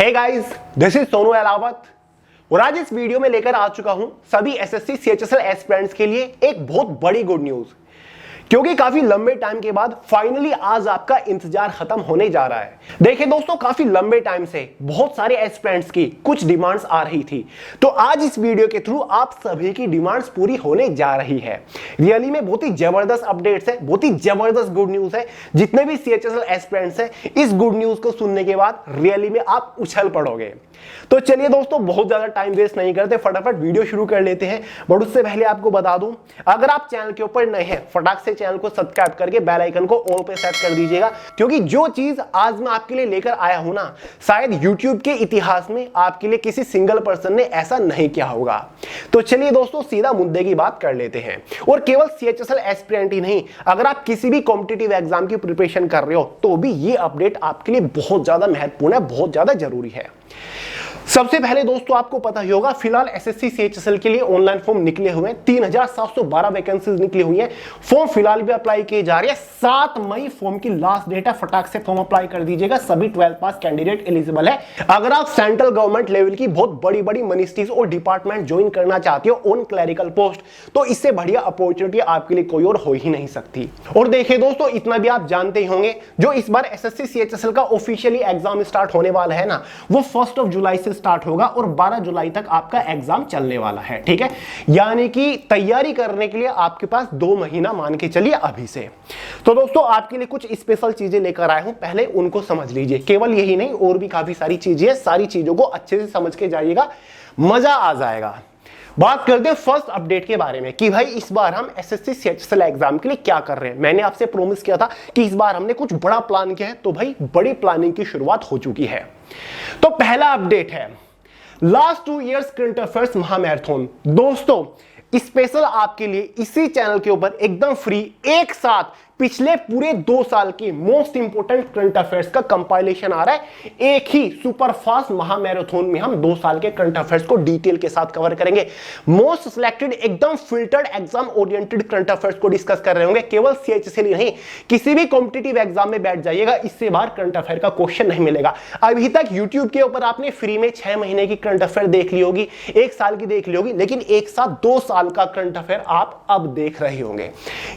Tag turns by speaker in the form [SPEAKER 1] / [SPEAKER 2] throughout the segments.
[SPEAKER 1] Hey guys, this is Sonu Alawat और आज इस वीडियो में लेकर आ चुका हूं सभी एसएससी सीएचएसएल एस्पिरेंट्स के लिए एक बहुत बड़ी गुड न्यूज, क्योंकि काफी लंबे टाइम के बाद फाइनली आज आपका इंतजार खत्म होने जा रहा है। देखिए दोस्तों, काफी लंबे टाइम से बहुत सारे एस्पिरेंट्स की कुछ डिमांड्स आ रही थी, तो आज इस वीडियो के थ्रू आप सभी की डिमांड्स पूरी होने जा रही है। रियली में बहुत ही जबरदस्त अपडेट्स है, बहुत ही जबरदस्त गुड न्यूज है। जितने भी सीएचएसएल एस्पिरेंट्स हैं, इस गुड न्यूज को सुनने के बाद रियली में आप उछल पड़ोगे। तो चलिए दोस्तों, बहुत ज्यादा टाइम वेस्ट नहीं करते, फटाफट वीडियो शुरू कर लेते हैं। बट उससे पहले आपको बता दूं, अगर आप चैनल के ऊपर नए हैं, फटाक से चैनल को सब्सक्राइब करके बेल आइकन को ऑल पे सेट कर दीजिएगा, क्योंकि जो चीज आज मैं आपके लिए लेकर आया हूं ना, शायद यूट्यूब के इतिहास में आपके लिए किसी सिंगल पर्सन ने ऐसा नहीं किया होगा। तो चलिए दोस्तों, सीधा मुद्दे की बात कर लेते हैं। और केवल सीएचएसएल एस्पिरेंट ही नहीं, अगर आप किसी भी कॉम्पिटिटिव एग्जाम की प्रिपरेशन कर रहे हो तो भी ये अपडेट आपके लिए बहुत ज्यादा महत्वपूर्ण है, बहुत ज्यादा जरूरी है। सबसे पहले दोस्तों, आपको पता ही होगा, फिलहाल एसएससी सीएचएसएल के लिए ऑनलाइन फॉर्म निकले हुए हैं। 3712 वैकेंसीज निकली हुई हैं। फॉर्म फिलहाल भी अप्लाई किए जा रहे हैं। 7 मई फॉर्म की लास्ट डेट है, फटाक से फॉर्म अप्लाई कर दीजिएगा। सभी 12th पास कैंडिडेट एलिजिबल है। अगर आप सेंट्रल गवर्नमेंट लेवल की बहुत बड़ी बड़ी मिनिस्ट्रीज और डिपार्टमेंट ज्वाइन करना चाहते हो ऑन क्लरिकल पोस्ट, तो इससे बढ़िया अपॉर्चुनिटी आपके लिए कोई और हो ही नहीं सकती। और देखिए दोस्तों, इतना भी आप जानते ही होंगे, जो इस बार एसएससी सीएचएसएल का ऑफिशियली एग्जाम स्टार्ट होने वाला है ना, वो 1 जुलाई से स्टार्ट होगा और 12 जुलाई तक आपका एग्जाम चलने वाला है। ठीक है, यानी कि तैयारी करने के लिए आपके पास 2 महीना मान के चलिए अभी से। तो दोस्तों, आपके लिए कुछ स्पेशल चीजें लेकर आए हूं, पहले उनको समझ लीजिए। केवल यही नहीं, और भी काफी सारी चीजें हैं। सारी चीजों को अच्छे से समझ के जाइएगा, मजा आ जाएगा। बात करते हैं फर्स्ट अपडेट के बारे में कि भाई इस बार हम एसएससी सीएचएसएल एग्जाम के लिए क्या कर रहे हैं। मैंने आपसे प्रॉमिस किया था कि इस बार हमने कुछ बड़ा प्लान किया है, तो भाई बड़ी प्लानिंग की शुरुआत हो चुकी है। तो पहला अपडेट है लास्ट 2 इयर्स करंट अफेयर्स महामैराथन। दोस्तों, स्पेशल आपके लिए इसी चैनल के ऊपर एकदम फ्री एक साथ पिछले पूरे 2 साल की मोस्ट इंपोर्टेंट करंट अफेयर्स का कंपाइलेशन आ रहा है। एक ही सुपरफास्ट महामैराथन में हम 2 साल के करंट अफेयर्स को डिटेल के साथ कवर करेंगे। मोस्ट सिलेक्टेड एकदम filtered exam oriented current affairs को डिस्कस कर रहे होंगे। केवल सीएचएसएल ही नहीं, किसी भी कॉम्पिटिटिव एग्जाम में बैठ जाइएगा, इससे बाहर करंट अफेयर का क्वेश्चन नहीं मिलेगा। अभी तक यूट्यूब के ऊपर आपने फ्री में 6 महीने की करंट अफेयर देख ली होगी, 1 साल की देख ली होगी, लेकिन एक साथ 2 साल का करंट अफेयर आप अब देख रहे होंगे।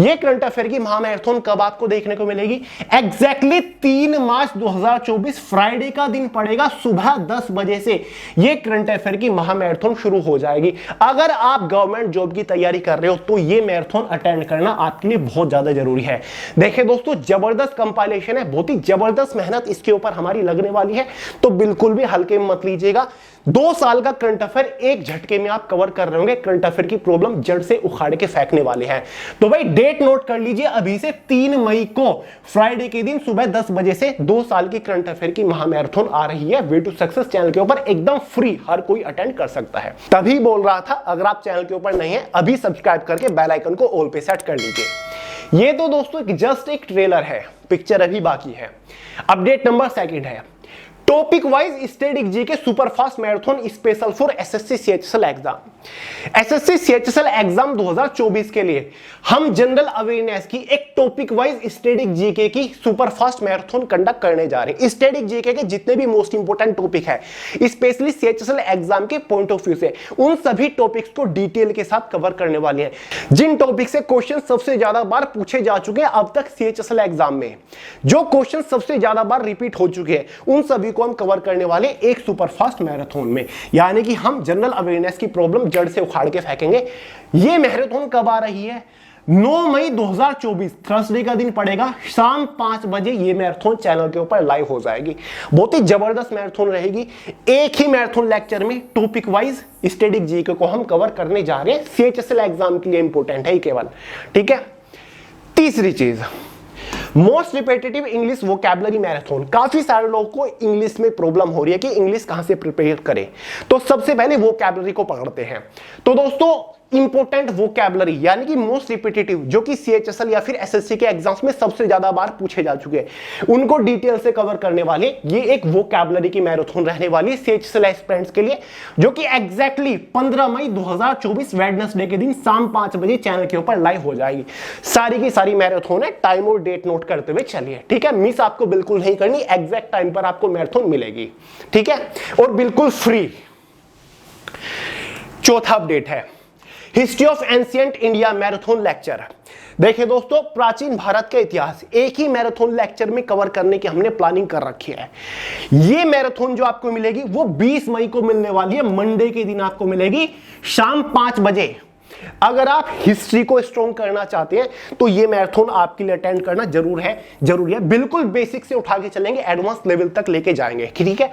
[SPEAKER 1] ये करंट अफेयर की महामैराथन कब आपको देखने को मिलेगी? एग्जैक्टली 3 मार्च 2024 फ्राइडे का दिन पड़ेगा, सुबह 10 बजे से ये करंट अफेयर की महामैराथन शुरू हो जाएगी। अगर आप गवर्नमेंट जॉब की तैयारी कर रहे हो तो ये मैराथन अटेंड करना आपके लिए बहुत ज्यादा जरूरी है। देखिए दोस्तों, जबरदस्त कंपाइलेशन है, बहुत ही जबरदस्त मेहनत इसके ऊपर हमारी लगने वाली है, तो बिल्कुल भी हल्के में मत लीजिएगा। 2 साल का करंट अफेयर एक झटके में आप कवर कर रहे होंगे। करंट अफेयर की प्रॉब्लम जड़ से उखाड़ के फेंकने वाले हैं। तो भाई डेट नोट कर लीजिए अभी से, 3 मई को फ्राइडे के दिन सुबह 10 बजे से 2 साल की करंट अफेयर की महामैराथन आ रही है। वे टू सक्सेस चैनल के ऊपर एकदम फ्री, हर कोई अटेंड कर सकता है। तभी बोल रहा था, अगर आप चैनल के ऊपर नहीं है, अभी सब्सक्राइब करके बेल आइकन को ऑल पे सेट कर लीजिए। ये तो दोस्तों जस्ट एक ट्रेलर है, पिक्चर अभी बाकी है। अपडेट नंबर 2 है topic wise static GK superfast marathon special for SSC CHSL exam. SSC CHSL exam 2024 के लिए हम जनरल अवेयरनेस की एक टॉपिक वाइज स्टैटिक जीके की सुपरफास्ट मैराथन कंडक्ट करने जा रहे हैं। स्टैटिक जीके के जितने भी मोस्ट इंपोर्टेंट टॉपिक है, स्पेशली सीएचएसएल एग्जाम के पॉइंट ऑफ व्यू से, उन सभी टॉपिक्स को डिटेल के साथ कवर करने वाले हैं। जिन टॉपिक से क्वेश्चन सबसे ज्यादा बार पूछे जा चुके हैं अब तक सीएचएसएल एग्जाम में, जो क्वेश्चन सबसे ज्यादा बार रिपीट हो चुके हैं, उन सभी को हम कवर करने वाले एक सुपरफास्ट मैराथन में। यानी कि हम जनरल अवेयरनेस की प्रॉब्लम जड़ से उखाड़ के फेंकेंगे। ये मैराथन कब आ रही है? 9 मई 2024 थर्सडे का दिन पड़ेगा, शाम 5 बजे ये मैराथन चैनल के ऊपर लाइव हो जाएगी। बहुत ही जबरदस्त मैराथन रहेगी। एक ही मैराथन लेक्चर में टॉपिक वाइज स्टैटिक जीके को हम कवर करने जा रहे हैं। सीएचएसएल एग्जाम के लिए इंपॉर्टेंट है केवल। ठीक है, तीसरी चीज, most repetitive English vocabulary marathon. काफी सारे लोगों को इंग्लिश में प्रॉब्लम हो रही है कि इंग्लिश कहां से प्रिपेयर करें, तो सबसे पहले वोकैबुलरी को पकड़ते हैं। तो दोस्तों, इंपॉर्टेंट वोकैबुलरी यानी कि मोस्ट रिपीटेटिव, जो कि सीएचएसएल या फिर एसएससी के एग्जाम्स में सबसे ज्यादा बार पूछे जा चुके हैं, उनको डिटेल से कवर करने वाले ये एक वोकैबुलरी की मैराथन रहने वाली सीएचएसएल एस्पिरेंट्स के लिए, जो कि एग्जैक्टली 15 मई 2024 वेडनेसडे के दिन शाम 5 बजे चैनल के ऊपर लाइव हो जाएगी। सारी की सारी मैराथन है, टाइम और डेट नोट करते हुए चलिए, ठीक है। मिस आपको बिल्कुल नहीं करनी, एग्जैक्ट टाइम पर आपको मैराथन मिलेगी, ठीक है, और बिल्कुल फ्री। चौथा अपडेट है history of ancient India marathon lecture. देखिए दोस्तों, प्राचीन भारत का इतिहास एक ही मैराथन लेक्चर में कवर करने की हमने प्लानिंग कर रखी है। ये मैराथन जो आपको मिलेगी वो 20 मई को मिलने वाली है, मंडे के दिन आपको मिलेगी शाम 5 बजे। अगर आप हिस्ट्री को स्ट्रॉन्ग करना चाहते हैं तो ये मैराथन आपके लिए अटेंड करना जरूरी है। बिल्कुल बेसिक से उठा के चलेंगे, एडवांस लेवल तक लेके जाएंगे, ठीक है।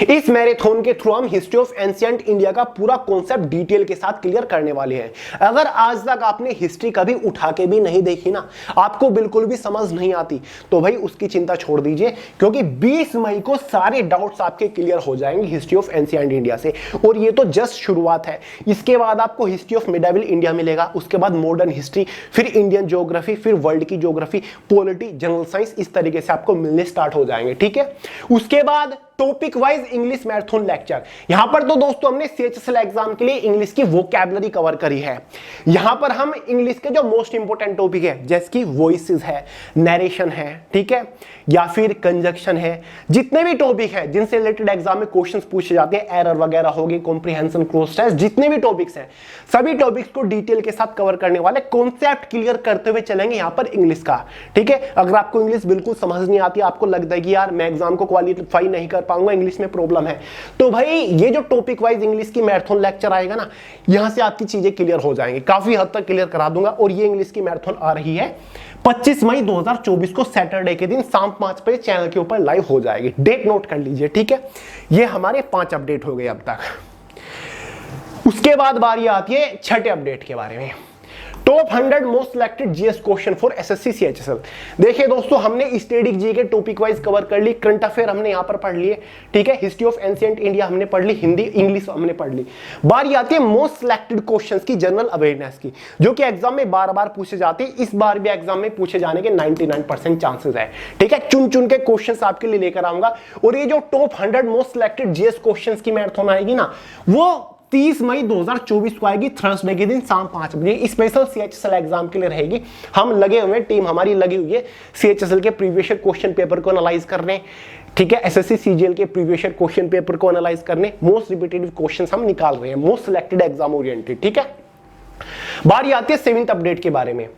[SPEAKER 1] इस मैराथन के थ्रू हम हिस्ट्री ऑफ एंशिएंट इंडिया का पूरा कॉन्सेप्ट डिटेल के साथ क्लियर करने वाले हैं। अगर आज तक आपने हिस्ट्री कभी उठा के भी नहीं देखी ना, आपको बिल्कुल भी समझ नहीं आती, तो भाई उसकी चिंता छोड़ दीजिए, क्योंकि 20 मई को सारे डाउट्स आपके क्लियर हो जाएंगे हिस्ट्री ऑफ एंशिएंट इंडिया से। और ये तो जस्ट शुरुआत है, इसके बाद आपको हिस्ट्री ऑफ मिडिवल इंडिया मिलेगा, उसके बाद मॉडर्न हिस्ट्री, फिर इंडियन ज्योग्राफी, फिर वर्ल्ड की ज्योग्राफी, पॉलिटी, जनरल साइंस, इस तरीके से आपको मिलने स्टार्ट हो जाएंगे, ठीक है। उसके बाद topic wise English marathon lecture. यहां पर तो दोस्तों हमने सीएचएसएल एग्जाम के लिए इंग्लिश की वोकैबुलरी कवर करी है। यहां पर हम इंग्लिश के जो मोस्ट इंपोर्टेंट टॉपिक है, जैसे कि वॉइसेस है, नरेशन है, ठीक है, या फिर कंजक्शन है, जितने भी टॉपिक है जिनसे रिलेटेड एग्जाम में क्वेश्चंस पूछे जाते हैं, एरर वगैरह होगी, कॉम्प्रिहेंशन, क्रॉस टेस्ट, जितने भी टॉपिक्स हैं, सभी टॉपिक्स को डिटेल के साथ कवर करने वाले, कॉन्सेप्ट क्लियर करते हुए चलेंगे यहां पर इंग्लिश का, ठीक है। अगर आपको इंग्लिश बिल्कुल समझ नहीं आती, आपको लगता है कि यार मैं एग्जाम को क्वालिफाई नहीं कर पाऊंगा, इंग्लिश में प्रॉब्लम है, तो भाई ये जो टॉपिक वाइज इंग्लिश की मैराथन लेक्चर आएगा ना, यहां से आपकी चीजें क्लियर हो जाएंगी, काफी हद तक क्लियर करा दूंगा। और ये इंग्लिश की मैराथन आ रही है 25 मई 2024 को सैटरडे के दिन शाम 5 बजे चैनल के ऊपर लाइव हो जाएगी। डेट नोट कर लीजिए, ठीक है। ये हमारे 5 अपडेट हो गए अब तक। उसके बाद बारी आती है छठे अपडेट के बारे में, top 100 most selected GS question for SSC CHSL. देखिए दोस्तों, हमने स्टैटिक जी के टॉपिक वाइज कवर कर ली, करंट अफेयर हमने यहां पर पढ़ लिए, ठीक है, हिस्ट्री ऑफ एंशिएंट इंडिया हमने पढ़ ली, हिंदी इंग्लिश हमने पढ़ ली। बारी आती है मोस्ट सिलेक्टेड क्वेश्चंस की, जनरल अवेयरनेस की, जो कि एग्जाम में बार बार पूछे जाते हैं। इस बार भी एग्जाम में पूछे जाने के 99% चांसेस है, ठीक है। चुन चुन के क्वेश्चंस आपके लिए लेकर आऊंगा। और ये जो top 100 most selected GS questions की मैराथन आएगी ना, वो 30 मई 2024 को आएगी, थर्सडे के दिन शाम 5 बजे। स्पेशल सीएचएसएल एग्जाम के लिए रहेगी। हम लगे हुए, टीम हमारी लगी हुई है सीएचएसएल के प्रीवियस क्वेश्चन पेपर को एनालाइज करने, ठीक है, एसएससी सीजीएल के प्रीवियस क्वेश्चन पेपर को एनालाइज करने, मोस्ट रिपीटेटिव क्वेश्चंस हम निकाल रहे हैं, मोस्ट सिलेक्टेड एग्जाम ओरिएंटेड, ठीक है। बारी आती है 7th अपडेट के बारे में,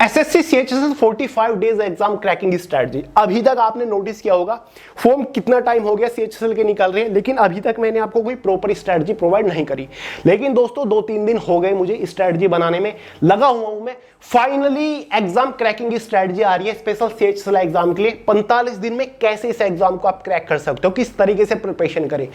[SPEAKER 1] SSC CHSL 45 days exam cracking strategy. अभी तक आपने नोटिस किया होगा फॉर्म कितना टाइम हो गया सीएचएसएल के निकल रहे हैं, लेकिन अभी तक मैंने आपको कोई प्रॉपर स्ट्रेटजी प्रोवाइड नहीं करी। लेकिन दोस्तों 2-3 दिन हो गए मुझे स्ट्रेटजी बनाने में, लगा हुआ हूं मैं। फाइनली एग्जाम क्रैकिंग स्ट्रेटजी आ रही है स्पेशल सीएचएसएल एग्जाम के लिए। 45 दिन में कैसे इस एग्जाम को आप क्रैक कर सकते हो, किस तरीके से प्रिपरेशन करें,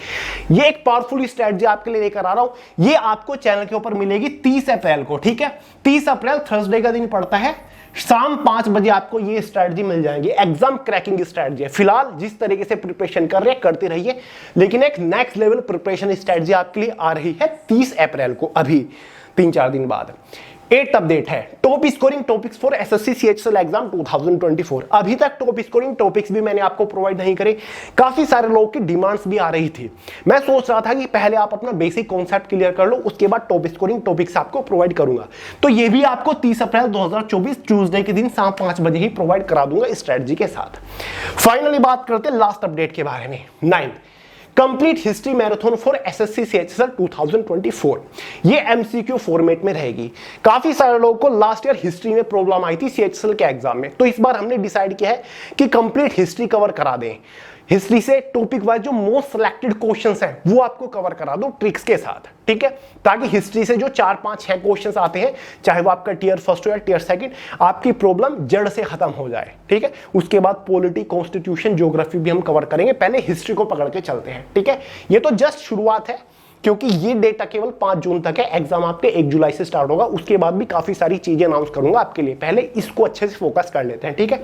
[SPEAKER 1] ये एक पावरफुल स्ट्रेटजी आपके लिए लेकर आ रहा हूं। ये आपको चैनल के ऊपर मिलेगी 30 अप्रैल को, ठीक है। 30 अप्रैल थर्सडे का दिन पड़ता है, शाम 5 बजे आपको ये स्ट्रेटजी मिल जाएगी। एग्जाम क्रैकिंग स्ट्रेटजी है। फिलहाल जिस तरीके से प्रिपरेशन कर रहे हैं करते रहिए, लेकिन एक नेक्स्ट लेवल प्रिपरेशन स्ट्रेटजी आपके लिए आ रही है 30 अप्रैल को, अभी 3-4 दिन बाद। 8th अपडेट है top scoring topics for SSC CHSL exam 2024। अभी तक टॉप स्कोरिंग टॉपिक्स भी मैंने आपको प्रोवाइड नहीं करे, काफी सारे लोगों की डिमांड्स भी आ रही थी। मैं सोच रहा था कि पहले आप अपना बेसिक कॉन्सेप्ट क्लियर कर लो, उसके बाद टॉप स्कोरिंग टॉपिक्स आपको प्रोवाइड करूंगा। तो ये भी आपको 30 अप्रैल 2024 ट्यूसडे के दिन शाम 5 बजे ही प्रोवाइड करा दूंगा स्ट्रेटजी के साथ। फाइनली बात करते हैं लास्ट अपडेट के बारे में, 9th complete history marathon for SSC CHSL 2024। ये एमसीक्यू फॉर्मेट में रहेगी। काफी सारे लोगों को लास्ट ईयर हिस्ट्री में प्रॉब्लम आई थी सीएचएसएल के एग्जाम में, तो इस बार हमने डिसाइड किया है कि कंप्लीट हिस्ट्री कवर करा दें। हिस्ट्री से टॉपिक वाइज जो मोस्ट सिलेक्टेड क्वेश्चंस हैं वो आपको कवर करा दो ट्रिक्स के साथ, ठीक है, ताकि हिस्ट्री से जो 4-5-6 क्वेश्चंस आते हैं, चाहे वो आपका टियर फर्स्ट हो या टियर सेकंड, आपकी प्रॉब्लम जड़ से खत्म हो जाए, ठीक है। उसके बाद पॉलिटी, कॉन्स्टिट्यूशन, ज्योग्राफी भी हम कवर करेंगे। पहले हिस्ट्री को पकड़ के चलते हैं, ठीक है। ये तो जस्ट शुरुआत है, क्योंकि ये डेटा केवल 5 जून तक है। एग्जाम आपके 1 जुलाई से स्टार्ट होगा। उसके बाद भी काफी सारी चीजें अनाउंस करूंगा आपके लिए, पहले इसको अच्छे से फोकस कर लेते हैं, ठीक है।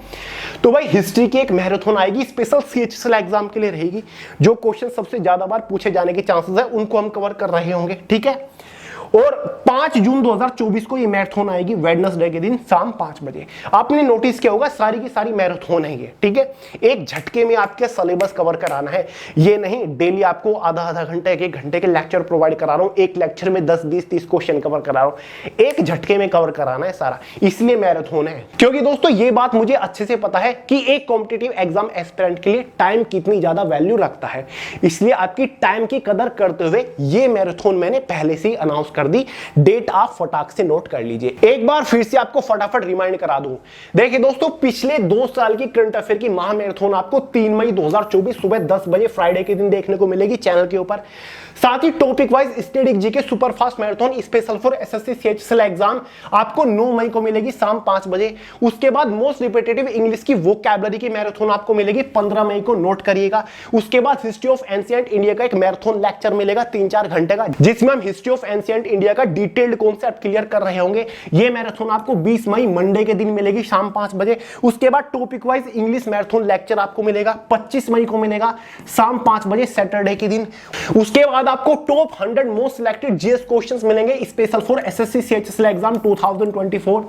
[SPEAKER 1] तो भाई हिस्ट्री की एक मैराथन आएगी, स्पेशल सीएचएसएल एग्जाम के लिए रहेगी। जो क्वेश्चन सबसे ज्यादा बार पूछे जाने के चांसेस है उनको हम कवर कर रहे होंगे, ठीक है। और 5 जून 2024 को ये मैराथन आएगी वेडनेसडे के दिन शाम 5 बजे। आपने नोटिस किया होगा सारी की सारी मैराथन है ये, ठीक है। एक झटके में आपके सिलेबस कवर कराना है, ये नहीं डेली आपको आधा आधा घंटे एक घंटे के लेक्चर प्रोवाइड करा रहा हूं, एक लेक्चर में 10 20 30 क्वेश्चन कवर करा रहा हूं, एक झटके में कवर कराना है सारा, इसलिए मैराथन है। क्योंकि दोस्तों ये बात मुझे अच्छे से पता है कि एक कॉम्पिटिटिव एग्जाम एस्पिरेंट के लिए टाइम कितनी ज्यादा वैल्यू रखता है, इसलिए आपकी टाइम की कदर करते हुए ये मैराथन मैंने पहले से ही अनाउंस कर दी। डेट आप फटाक से नोट कर लीजिए। एक बार फिर से आपको फटाफट रिमाइंड करा दूं, देखिए दोस्तों पिछले 2 साल की करंट अफेयर की महा मैराथन आपको 3 मई 2024 सुबह 10 बजे फ्राइडे के दिन देखने को मिलेगी चैनल के ऊपर। साथ ही topic wise static GK super fast marathon special for SSC CHSL exam आपको 9 मई को मिलेगी शाम 5 बजे। उसके बाद मोस्ट रिपीटेटिव इंग्लिश की वोकैबुलरी की मैराथन आपको मिलेगी 15 मई को, नोट करिएगा। उसके बाद हिस्ट्री ऑफ एंशिएंट इंडिया का एक मैराथन लेक्चर मिलेगा 3-4 घंटे का, जिसमें हम हिस्ट्री ऑफ एंशिएंट इंडिया का डिटेल्ड कॉन्सेप्ट क्लियर कर रहे होंगे। ये मैराथन आपको 20 मई मंडे के दिन मिलेगी शाम 5 बजे। उसके बाद topic wise English marathon lecture आपको मिलेगा 25 मई को मिलेगा शाम 5 बजे सैटरडे के दिन। उसके बाद आपको top 100 most selected GS questions मिलेंगे special for SSC CHSL exam 2024,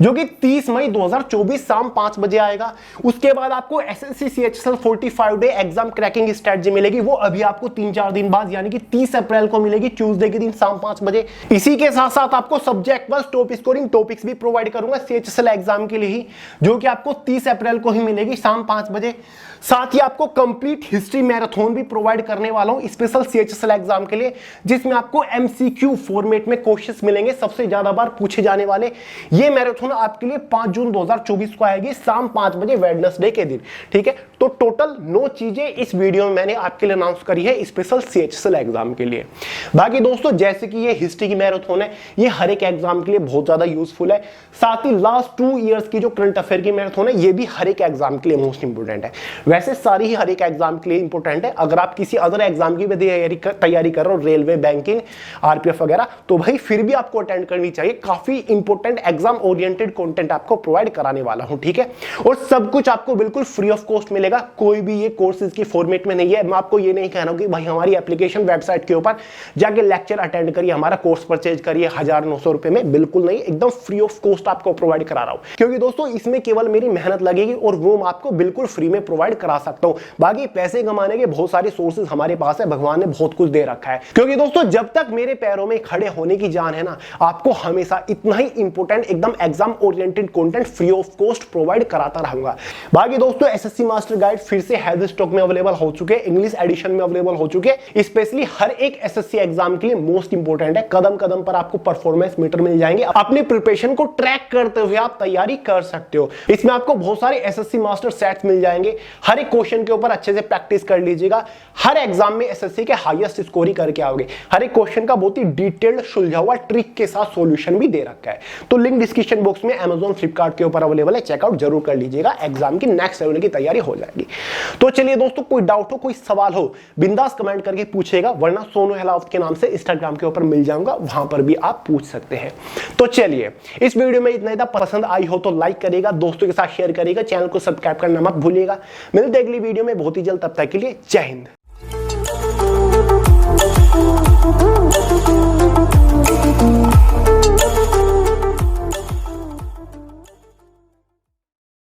[SPEAKER 1] जो कि 30 मई 2024 शाम 5 बजे आएगा। उसके बाद आपको SSC CHSL 45 day exam cracking strategy मिलेगी, वो अभी आपको 3-4 दिन बाद यानी कि 30 अप्रैल को मिलेगी ट्यूसडे के दिन शाम 5 बजे। इसी के साथ साथ आपको subject wise top scoring topics भी प्रोवाइड करूंगा सीएचएसएल एग्जाम के लिए ही, जो कि आपको 30 अप्रैल को ही मिलेगी शाम 5 बजे। साथ ही आपको कंप्लीट हिस्ट्री मैराथन भी प्रोवाइड करने वाला हूं स्पेशल सीएचएसएल एग्जाम के लिए, जिसमें आपको एमसीक्यू फॉर्मेट में क्वेश्चंस मिलेंगे सबसे ज्यादा बार पूछे जाने वाले। ये मैराथन आपके लिए 5 जून 2024 को आएगी शाम 5 बजे वेडनेसडे के दिन, ठीक है। तो टोटल 9 चीजें इस वीडियो में मैंने आपके लिए अनाउंस करी है स्पेशल सीएचएसएल एग्जाम के लिए। बाकी दोस्तों जैसे कि ये हिस्ट्री की मैराथन है, ये हर एक एग्जाम के लिए बहुत ज्यादा यूजफुल है। साथ ही लास्ट 2 इयर्स की जो करंट अफेयर की मैराथन है, ये भी हर एक एग्जाम के लिए मोस्ट इंपोर्टेंट है। वैसे सारी ही हर एक एग्जाम के लिए इंपोर्टेंट है। अगर आप किसी अदर एग्जाम की भी तैयारी कर रहे हो, रेलवे, बैंकिंग, आरपीएफ वगैरह, तो भाई फिर भी आपको अटेंड करनी चाहिए। काफी इंपोर्टेंट एग्जाम ओरिएंटेड कंटेंट आपको प्रोवाइड कराने वाला हूं, ठीक है। और सब कुछ आपको बिल्कुल फ्री ऑफ कॉस्ट मिलेगा, कोई भी ये कोर्सेज की फॉर्मेट में नहीं है। मैं आपको ये नहीं कह रहा हूं कि भाई हमारी एप्लीकेशन वेबसाइट के ऊपर जाके लेक्चर अटेंड करिए, हमारा कोर्स परचेज करिए 1000-900 रुपए में, बिल्कुल नहीं, एकदम फ्री ऑफ कॉस्ट आपको प्रोवाइड करा रहा हूं। क्योंकि दोस्तों इसमें केवल मेरी मेहनत लगेगी और वो मैं आपको बिल्कुल फ्री में प्रोवाइड करा सकता हूं। बाकी पैसे कमाने के बहुत सारे सोर्सेज हमारे पास है, भगवान ने बहुत कुछ दे रखा है। क्योंकि दोस्तों जब तक मेरे पैरों में खड़े होने की जान है ना, आपको हमेशा इतना ही इंपोर्टेंट एकदम exam oriented content free of cost provide कराता रहूंगा। बाकी दोस्तों एसएससी मास्टर गाइड फिर से हेवी स्टॉक में अवेलेबल हो चुके हैं, इंग्लिश एडिशन में अवेलेबल हो चुके हैं। स्पेशली हर एक एसएससी एग्जाम के लिए मोस्ट इंपोर्टेंट है। कदम कदम पर आपको परफॉर्मेंस मीटर मिल जाएंगे, अपनी प्रिपरेशन को ट्रैक करते हुए आप तैयारी कर सकते हो। इसमें आपको बहुत सारे एसएससी मास्टर सेट्स मिल जाएंगे। हर एक क्वेश्चन के ऊपर अच्छे से प्रैक्टिस कर लीजिएगा। हर एग्जाम में एसएससी के हाईएस्ट स्कोर ही करके आओगे। हर एक क्वेश्चन का बहुत ही डिटेल्ड सुलझा हुआ ट्रिक के साथ सॉल्यूशन भी दे रखा है। तो लिंक डिस्क्रिप्शन बॉक्स में Amazon, फ्लिपकार्ट के ऊपर अवेलेबल है, चेकआउट जरूर कर लीजिएगा। एग्जाम की नेक्स्ट लेवल की तैयारी हो जाएगी। तो चलिए दोस्तों, कोई डाउट हो, कोई सवाल हो, बिंदास कमेंट करके पूछेगा, वरना सोनू हेलावत के नाम से इंस्टाग्राम के ऊपर मिल जाऊंगा, वहां पर भी आप पूछ सकते हैं। तो चलिए इस वीडियो में इतना ही था। पसंद आई हो तो लाइक करिएगा, दोस्तों के साथ शेयर करिएगा, चैनल को सब्सक्राइब करना मत भूलिएगा। मिलते हैं अगली वीडियो में बहुत ही जल्द, तब तक के लिए जय हिंद।